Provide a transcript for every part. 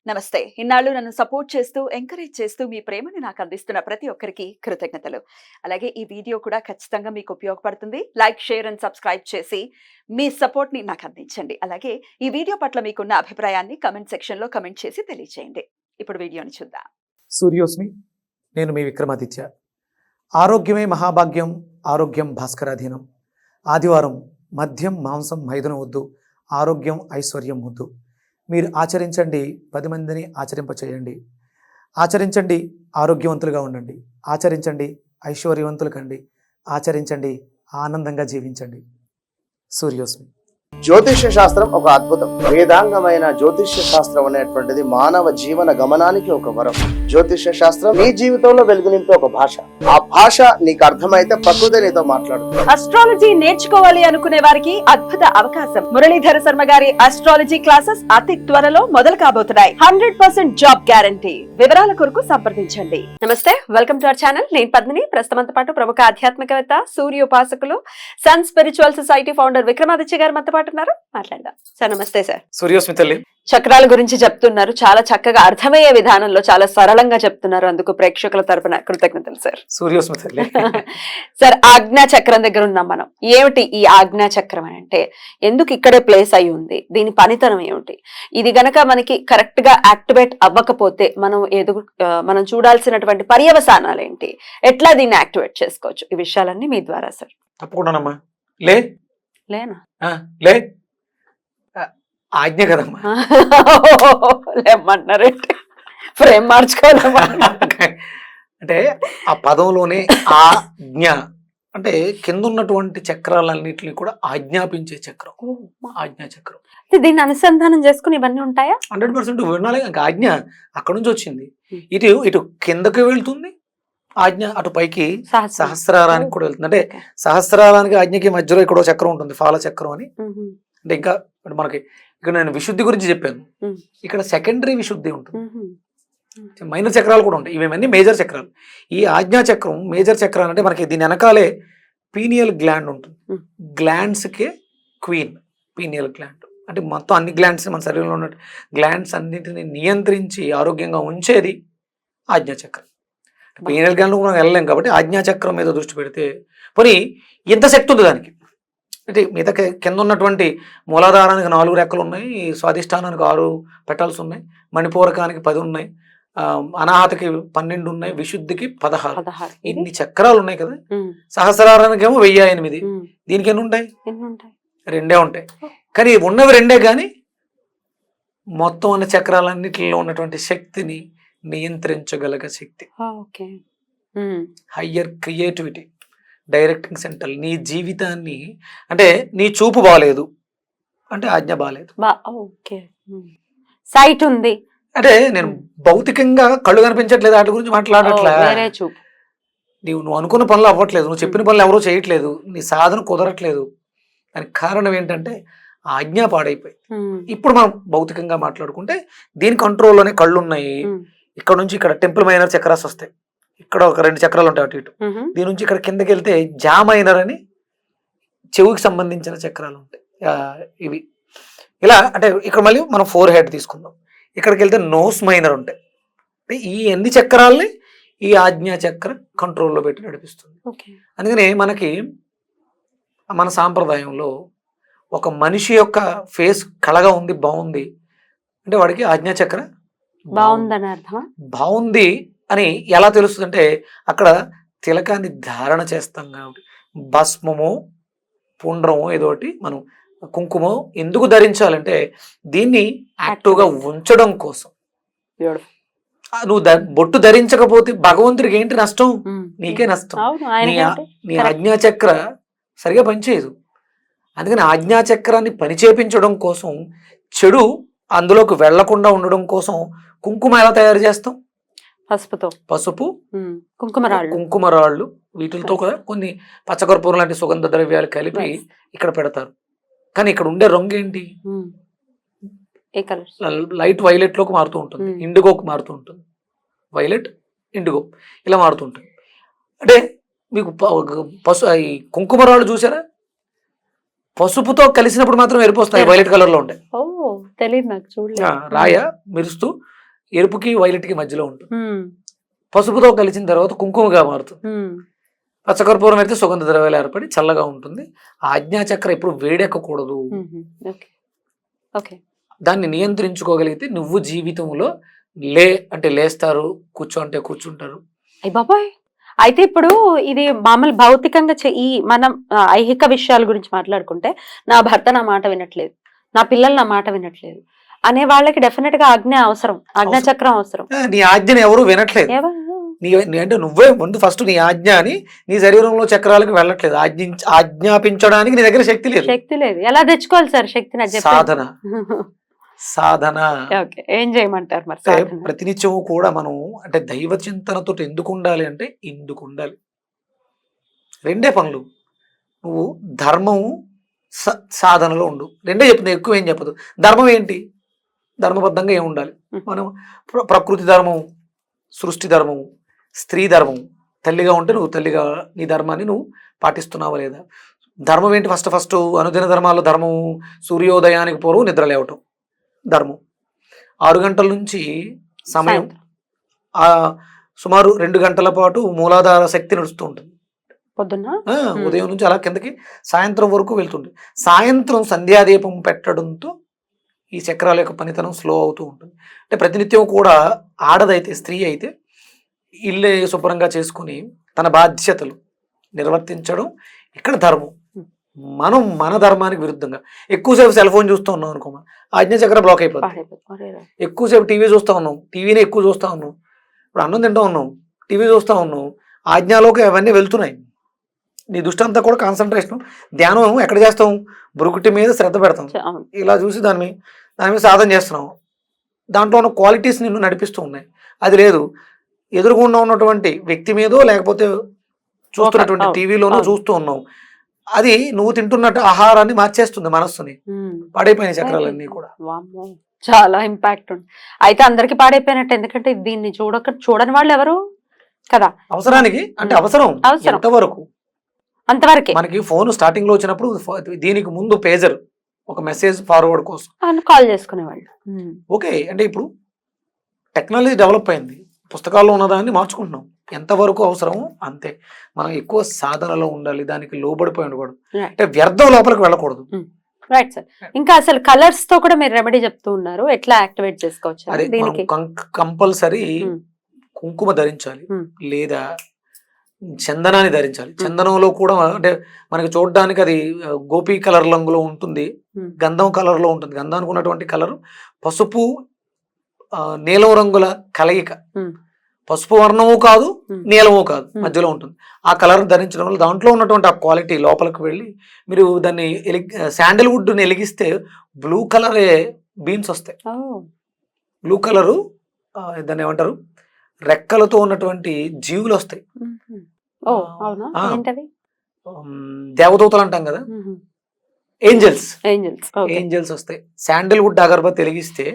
నమస్తే. ఇన్నాళ్ళు నన్ను సపోర్ట్ చేస్తూ, ఎంకరేజ్ చేస్తూ మీ ప్రేమని నాకు అందిస్తున్న ప్రతి ఒక్కరికి కృతజ్ఞతలు. అలాగే ఈ వీడియో కూడా ఖచ్చితంగా మీకు ఉపయోగపడుతుంది. లైక్, షేర్ అండ్ సబ్స్క్రైబ్ చేసి మీ సపోర్ట్‌ని నాకు అందించండి. అలాగే ఈ వీడియో పట్ల మీకున్న అభిప్రాయాన్ని కామెంట్ సెక్షన్‌లో కామెంట్ చేసి తెలియజేయండి. ఇప్పుడు వీడియోని చూద్దాం. సూర్యోస్మి, నేను మీ విక్రమాదిత్య. ఆరోగ్యమే మహాభాగ్యం, ఆరోగ్యం భాస్కరాధీనం. ఆదివారం మద్యం, మాంసం, మైదనం వద్దు, ఆరోగ్యం, ఐశ్వర్యం వద్దు. మీరు ఆచరించండి, 10 మందిని ఆచరింపచేయండి. ఆచరించండి, ఆరోగ్యవంతులుగా ఉండండి. ఆచరించండి, ఐశ్వర్యవంతులు కండి. ఆచరించండి, ఆనందంగా జీవించండి. సూర్యోస్మి. జ్యోతిష్య శాస్త్రం ఒక అద్భుతం. వేదాంగమైన జ్యోతిష్య శాస్త్రం అనేటువంటిది మానవ జీవన గమనానికి ఒక వరం. జ్యోతిష్య శాస్త్రం నీ జీవితంలో వెలుగు నింపే ఒక భాష. ఆ భాష నీకు అర్థమైతే ప్రకృతి నీతో మాట్లాడుతుంది. అస్ట్రాలజీ నేర్చుకోవాలి అనుకునే వారికి అద్భుత అవకాశం. మురళీధర శర్మ గారి అస్ట్రాలజీ క్లాసెస్ అతి త్వరలో మొదలు కాబోతున్నాయి. 100% జాబ్ గ్యారంటీ. వివరాల కొరకు సంప్రదించండి. నమస్తే, వెల్కమ్ టు అవర్ ఛానల్. నేను పద్మిని. ప్రస్తుతంతో పాటు ప్రముఖ ఆధ్యాత్మికవేత్త, సూర్యోపాసకులు, sun spiritual society founder Vikramaditya garu మనతో పాటు ఉన్నారు. మాట్లాడదాం సార్. నమస్తే సార్. సూర్యోస్మి తల్లి, చక్రాల గురించి చెప్తున్నారు. చాలా చక్కగా అర్థమయ్యే విధానంలో చాలా సరళంగా చెప్తున్నారు. అందుకు ప్రేక్షకుల తరపున కృతజ్ఞతలు సార్. సూర్యోస్మి తల్లి. సార్, ఆజ్ఞా చక్రం దగ్గర ఉన్నాం మనం. ఏమిటి ఈ ఆజ్ఞా చక్రం అని అంటే, ఎందుకు ఇక్కడే ప్లేస్ అయి ఉంది, దీని పనితనం ఏమిటి, ఇది గనక మనకి కరెక్ట్ గా యాక్టివేట్ అవ్వకపోతే మనం చూడాల్సినటువంటి పర్యవసానాలు ఏంటి, ఎట్లా దీన్ని యాక్టివేట్ చేసుకోవచ్చు, ఈ విషయాలన్నీ మీ ద్వారా సార్. తప్పకుండానమ్మా. లేనా లే ఆజ్ఞ కదమ్మా. లేమన్నారంటే ఫ్రేమ్ మార్చుకోవాలమ్మా. అంటే ఆ పదంలోనే ఆజ్ఞ అంటే కింద ఉన్నటువంటి చక్రాలన్నింటినీ కూడా ఆజ్ఞాపించే చక్రం, ఆజ్ఞా చక్రం. దీన్ని అనుసంధానం చేసుకుని ఇవన్నీ ఉంటాయా? 100% వినాలి. ఆజ్ఞ అక్కడ నుంచి వచ్చింది. ఇటు కిందకి వెళ్తుంది ఆజ్ఞ, అటు పైకి సహస్రారానికి కూడా వెళ్తుంది. అంటే సహస్రారానికి ఆజ్ఞకి మధ్యలో ఇక్కడ చక్రం ఉంటుంది, ఫాల చక్రం అని. అంటే ఇంకా మనకి ఇక్కడ నేను విశుద్ధి గురించి చెప్పాను, ఇక్కడ సెకండరీ విశుద్ధి ఉంటుంది, మైనర్ చక్రాలు కూడా ఉంటాయి. ఇవేమన్నీ మేజర్ చక్రాలు. ఈ ఆజ్ఞా చక్రం మేజర్ చక్రాలు. అంటే మనకి దీని వెనకాలే పీనియల్ గ్లాండ్ ఉంటుంది. గ్లాండ్స్కే క్వీన్ పీనియల్ గ్లాండ్. అంటే మొత్తం అన్ని గ్లాండ్స్ మన శరీరంలో ఉన్న గ్లాండ్స్ అన్నింటినీ నియంత్రించి ఆరోగ్యంగా ఉంచేది ఆజ్ఞా చక్రం. పీనియల్ గ్లాండ్ మనం వెళ్ళలేం కాబట్టి ఆజ్ఞా చక్రం మీద దృష్టి పెడితే పోనీ ఎంత శక్తి ఉంది దానికి. అంటే మిగతా కింద ఉన్నటువంటి మూలాధారానికి 4 రెక్కలు ఉన్నాయి, స్వాధిష్టానానికి 6 పెటల్స్ ఉన్నాయి, మణిపూరకానికి 10 ఉన్నాయి, అనాహతకి 12 ఉన్నాయి, విశుద్ధికి 16. ఇన్ని చక్రాలు ఉన్నాయి కదా. సహస్రారానికి ఏమో 1008. దీనికి ఎన్ని ఉంటాయి? 2 ఉంటాయి. కానీ ఉన్నవి 2 కానీ మొత్తం ఉన్న చక్రాలన్నిటిలో ఉన్నటువంటి శక్తిని నియంత్రించగలగ శక్తి, హయ్యర్ క్రియేటివిటీ, డైరెక్టింగ్ సెంటర్. నీ జీవితాన్ని అంటే నీ చూపు బాగాలేదు అంటే ఆజ్ఞ బాగాలేదు. సైట్ ఉంది అంటే నేను భౌతికంగా కళ్ళు కనిపించట్లేదు వాటి గురించి మాట్లాడట్లే. నువ్వు అనుకున్న పనులు అవ్వట్లేదు, నువ్వు చెప్పిన పనులు ఎవరో చేయట్లేదు, నీ సాధన కుదరట్లేదు. దానికి కారణం ఏంటంటే ఆజ్ఞ పాడైపోయి. ఇప్పుడు మనం భౌతికంగా మాట్లాడుకుంటే దీని కంట్రోల్లోనే కళ్ళు ఉన్నాయి. ఇక్కడ నుంచి ఇక్కడ టెంపుల్ మైనర్ చక్రాస్ వస్తాయి, ఇక్కడ ఒక 2 చక్రాలు ఉంటాయి అటు ఇటు. దీని నుంచి ఇక్కడ కిందకి వెళ్తే జా మైనర్ అని చెవుకి సంబంధించిన చక్రాలు ఉంటాయి. ఇవి ఇలా అంటే ఇక్కడ మళ్ళీ మనం 4 హెడ్ తీసుకుందాం. ఇక్కడికి వెళ్తే నోస్ మైనర్ ఉంటాయి. అంటే ఈ అన్ని చక్రాలని ఈ ఆజ్ఞా చక్ర కంట్రోల్లో పెట్టి నడిపిస్తుంది. అందుకని మనకి మన సాంప్రదాయంలో ఒక మనిషి యొక్క ఫేస్ కళగా ఉంది, బాగుంది అంటే వాడికి ఆజ్ఞా చక్ర బాగుందని అర్థమా? బాగుంది అని ఎలా తెలుస్తుంది అంటే అక్కడ తిలకాన్ని ధారణ చేస్తాం కాబట్టి భస్మమో పుండ్రమో ఏదోటి మనం కుంకుమో ఎందుకు ధరించాలంటే దీన్ని యాక్టివ్గా ఉంచడం కోసం. నువ్వు బొట్టు ధరించకపోతే భగవంతుడికి ఏంటి నష్టం? నీకే నష్టం. నీ ఆజ్ఞాచక్ర సరిగా పనిచేయదు. అందుకని ఆజ్ఞాచక్రాన్ని పనిచేపించడం కోసం, చెడు అందులోకి వెళ్లకుండా ఉండడం కోసం కుంకుమ ఎలా తయారు చేస్తాం? పసుపు, కుంకుమరాళ్ళు వీటితో కూడా కొన్ని పచ్చకర్పూరం లాంటి సుగంధ ద్రవ్యాలు కలిపి ఇక్కడ పెడతారు. కానీ ఇక్కడ ఉండే రంగు ఏంటి? లైట్ వైలెట్ లోకి మారుతూ ఉంటుంది, ఇండిగోకి మారుతూ ఉంటుంది. వైలెట్, ఇండిగో ఇలా మారుతూ ఉంటుంది. అంటే మీకు ఈ కుంకుమరాళ్ళు చూసారా? పసుపుతో కలిసినప్పుడు మాత్రం ఎరిపోస్తాయి, వైలెట్ కలర్ లో ఉంటాయి. తెలియదు నాకు, చూడలేదు. రాయ మెరుస్తూ ఎరుపుకి వైలెట్కి మధ్యలో ఉంటుంది. పసుపుతో కలిసిన తర్వాత కుంకుమగా మారుతుంది. పచ్చకర్పూరం అయితే సుగంధ ద్రవ్యాలు ఏర్పడి చల్లగా ఉంటుంది. ఆజ్ఞాచక్ర ఎప్పుడు వేడెక్కకూడదు. దాన్ని నియంత్రించుకోగలిగితే నువ్వు జీవితంలో లే అంటే లేస్తారు, కూర్చో అంటే కూర్చుంటారు. అయ్య బాబాయ్, అయితే ఇప్పుడు ఇది మామూలు భౌతికంగా ఈ మనం ఐహిక విషయాల గురించి మాట్లాడుకుంటే, నా భర్త నా మాట వినట్లేదు, నా పిల్లలు నా మాట వినట్లేదు అనే వాళ్ళకి డెఫినెట్ గా ఆజ్ఞ అవసరం, ఆజ్ఞాచక్రం అవసరం. నీ ఆజ్ఞని ఎవరు వినట్లేదు. అంటే నువ్వే ముందు ఫస్ట్ నీ ఆజ్ఞ అని నీ శరీరంలో చక్రాలకు వెళ్ళట్లేదు. ఆజ్ఞాపించడానికి నీ దగ్గర శక్తి లేదు. శక్తి లేదు. ఎలా తెచ్చుకోవాలి సార్ శక్తిని? సాధన సాధన. ఏం చేయమంటారు మరి? ప్రతినిత్యము కూడా మనం అంటే దైవ చింతనతో ఎందుకు ఉండాలి అంటే ఇందుకు ఉండాలి. రెండే పనులు. నువ్వు ధర్మము సాధనలో ఉండు. రెండే చెప్తుంది, ఎక్కువ ఏం చెప్పదు. ధర్మం ఏంటి? ధర్మబద్ధంగా ఏమి ఉండాలి? మనం ప్రకృతి ధర్మం, సృష్టి ధర్మం, స్త్రీ ధర్మం. తల్లిగా ఉంటే నువ్వు తల్లిగా నీ ధర్మాన్ని నువ్వు పాటిస్తున్నావా లేదా? ధర్మం ఏంటి? ఫస్ట్ అనుదిన ధర్మాల్లో ధర్మం సూర్యోదయానికి పూర్వం నిద్ర లేవటం ధర్మం. 6 గంటల నుంచి సమయం సుమారు 2 గంటల పాటు మూలాధార శక్తి నడుస్తూ ఉంటుంది. పొద్దున్న ఉదయం నుంచి అలా కిందకి సాయంత్రం వరకు వెళ్తుంది. సాయంత్రం సంధ్యాదీపం పెట్టడంతో ఈ చక్రాల యొక్క పనితనం స్లో అవుతూ ఉంటుంది. అంటే ప్రతినిత్యం కూడా ఆడదైతే, స్త్రీ అయితే ఇల్లే శుభ్రంగా చేసుకుని తన బాధ్యతలు నిర్వర్తించడం ఇక్కడ ధర్మం. మనం మన ధర్మానికి విరుద్ధంగా ఎక్కువసేపు సెల్ ఫోన్ చూస్తూ ఉన్నాం అనుకో, ఆజ్ఞాచక్ర బ్లాక్ అయిపోతుంది. ఎక్కువసేపు టీవీ చూస్తూ ఉన్నాం, టీవీనే ఎక్కువ చూస్తూ ఉన్నాం. ఇప్పుడు అన్నం తింటూ ఉన్నాం, టీవీ చూస్తూ ఉన్నాం, ఆజ్ఞలోకి అవన్నీ వెళ్తున్నాయి. నీ దృష్టి అంతా కూడా కాన్సన్ట్రేషన్, ధ్యానం ఎక్కడ చేస్తాం? బ్రుకుటి మీద శ్రద్ధ పెడతాం. ఇలా చూసి దాని మీద సాధన చేస్తున్నాం. దాంట్లో ఉన్న క్వాలిటీస్ నిన్ను నడిపిస్తూ ఉన్నాయి. అది లేదు, ఎదురుగుండా ఉన్నటువంటి వ్యక్తి మీదో లేకపోతే చూస్తున్నటువంటి టీవీలోనో చూస్తూ ఉన్నావు. అది నువ్వు తింటున్నట్టు ఆహారాన్ని మార్చేస్తుంది, మనస్సుని. పాడైపోయిన చక్రాలన్నీ కూడా. చాలా ఇంపాక్ట్ ఉంది. అయితే అందరికి పాడైపోయినట్టు, ఎందుకంటే దీన్ని చూడని వాళ్ళు ఎవరు కదా. అవసరానికి అంటే అవసరం ఎంతవరకు అంతవరకే. మనకి ఫోన్ స్టార్టింగ్ లో వచ్చినప్పుడు దీనికి ముందు పేజర్, ఒక మెసేజ్ ఫార్వర్డ్ కోసం కాల్ చేసుకునేవాళ్ళు. ఓకే, అంటే ఇప్పుడు టెక్నాలజీ డెవలప్ అయింది, పుస్తకాల్లో ఉన్నదాన్ని మార్చుకుంటున్నాం. ఎంతవరకు అవసరమో అంతే. మనం ఎక్కువ సాధనలో ఉండాలి, దానికి లోబడిపోయి ఉండకూడదు. అంటే వ్యర్థం లోపలికి వెళ్ళకూడదు. Right sir. ఇంకా అసలు కలర్స్ తో కూడా మీరు రెమెడీ చెప్తూ ఉన్నారు, ఎట్లా యాక్టివేట్ చేసుకోవచ్చు? అదే కంపల్సరీ కుంకుమ ధరించాలి, లేదా చందనాన్ని ధరించాలి. చందనంలో కూడా అంటే మనకి చూడడానికి అది గోపీ కలర్ రంగులో ఉంటుంది, గంధం కలర్ లో ఉంటుంది. గంధానికి ఉన్నటువంటి కలర్ పసుపు నీలం రంగుల కలయిక. పసుపు వర్ణము కాదు, నీలము కాదు, మధ్యలో ఉంటుంది. ఆ కలర్ ధరించడం వల్ల దాంట్లో ఉన్నటువంటి ఆ క్వాలిటీ లోపలికి వెళ్ళి మీరు దాన్ని శాండల్వుడ్ ని వెలిగిస్తే బ్లూ కలరే బీన్స్ వస్తాయి. బ్లూ కలరు దాన్ని ఏమంటారు, రెక్కలతో ఉన్నటువంటి జీవులు వస్తాయి. దేవదూతలు అంటాం కదా, ఏంజల్స్ ఏంజల్స్ వస్తాయి. శాండల్వుడ్ అగరబత్తి వెలిగిస్తే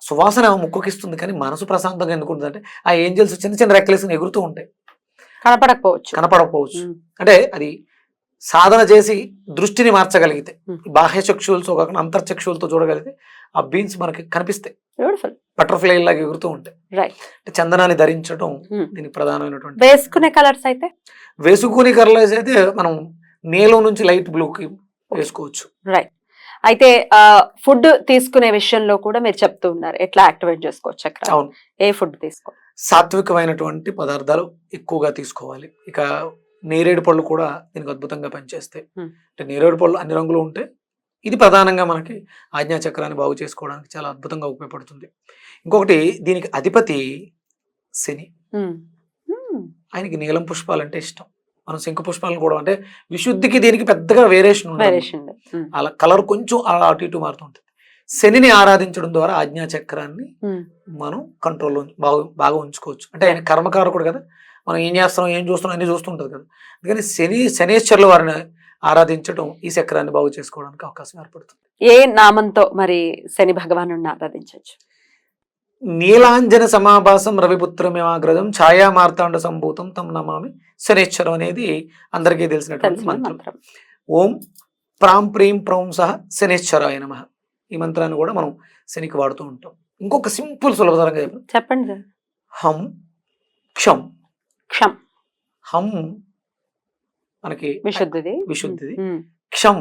సువాసన ముక్కుకిస్తుంది, కానీ మనసు ప్రశాంతంగా ఎందుకు ఉంటుంది అంటే ఆ ఏంజల్స్ చిన్న చిన్న రెక్కలేసుకుని ఎగురుతూ ఉంటాయి. కనపడకపోవచ్చు. అంటే అది సాధన చేసి దృష్టిని మార్చగలిగితే, బాహ్య చక్షువులతో కాకుండా అంతర్చక్షువులతో చూడగలిగితే ఆ బీన్స్ మనకి కనిపిస్తాయి, బటర్ఫ్లై లాగా ఎగురుతూ ఉంటాయి. చందనాన్ని ధరించడం దీనికి ప్రధానమైనటువంటి. వేసుకునే కలర్స్ అయితే మనం నీలం నుంచి లైట్ బ్లూకి వేసుకోవచ్చు. రైట్. అయితే ఫుడ్ తీసుకునే విషయంలో కూడా మీరు చెప్తూ ఉన్నారు, ఎట్లా యాక్టివేట్ చేసుకోవచ్చు అక్కడ? ఏ ఫుడ్ తీసుకోవాలి? సాత్వికమైనటువంటి పదార్థాలు ఎక్కువగా తీసుకోవాలి. ఇక నేరేడు పళ్ళు కూడా దీనికి అద్భుతంగా పనిచేస్తాయి. అంటే నేరేడు పళ్ళు అన్ని రంగులు ఉంటే ఇది ప్రధానంగా మనకి ఆజ్ఞాచక్రాన్ని బాగు చేసుకోవడానికి చాలా అద్భుతంగా ఉపయోగపడుతుంది. ఇంకొకటి, దీనికి అధిపతి శని. ఆయనకి నీలం పుష్పాలు అంటే ఇష్టం. మనం శంకు పుష్పాలను కూడా, అంటే విశుద్ధికి దీనికి పెద్దగా వేరియేషన్ ఉంటుంది, అలా కలర్ కొంచెం అటు ఇటు మారుతుంటుంది. శనిని ఆరాధించడం ద్వారా ఆజ్ఞాచక్రాన్ని మనం కంట్రోల్లో బాగా ఉంచుకోవచ్చు. అంటే ఆయన కర్మకారకుడు కదా, మనం ఏం చేస్తున్నాం ఏం చూస్తున్నాం అన్ని చూస్తుంటది కదా. అందుకని శనేశ్వరుల వారిని ఆరాధించడం ఈ చక్రాన్ని బాగు చేసుకోవడానికి అవకాశం ఏర్పడుతుంది. ఏ నామంతో మరి శని భగవాను ఆరాధించవచ్చు? నీలాంజన సమాభాసం రవిపుత్రమేమాగ్రజం ఛాయా మార్తాండ సంభూతం తం నమామి శనేశ్వరం అనేది అందరికీ తెలిసినటువంటి మంత్రం. ఓం ప్రాం ప్రీం ప్రౌం సహ శనేశ్వరాయ నమః. ఈ మంత్రాన్ని కూడా మనం శనికి వాడుతూ ఉంటాం. ఇంకొక సింపుల్ సులభతరంగా చెప్పాను. చెప్పండి సార్. హం క్షం. క్షం హం మనకి విశుద్ధిది. విశుద్ధిది, ఉమ్, క్షం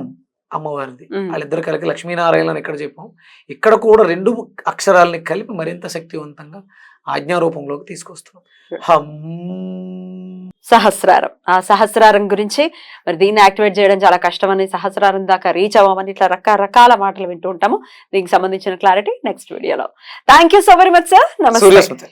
అమ్మవారిది. ఉమ్. వాళ్ళిద్దరు కలిపి లక్ష్మీనారాయణ అని ఇక్కడ చెప్పాం. ఇక్కడ కూడా 2 అక్షరాలని కలిపి మరింత శక్తివంతంగా ఆజ్ఞారూపంలోకి తీసుకొస్తున్నాం. హం. సహస్రారం. ఆ సహస్రారం గురించి మరి దీన్ని యాక్టివేట్ చేయడం చాలా కష్టమని, సహస్రారం దాకా రీచ్ అవ్వమని ఇట్లా రకరకాల మాటలు వింటూ ఉంటాము. దీనికి సంబంధించిన క్లారిటీ నెక్స్ట్ వీడియోలో. Thank you so very much sir. నమస్తే. సూర్యస్మృతి.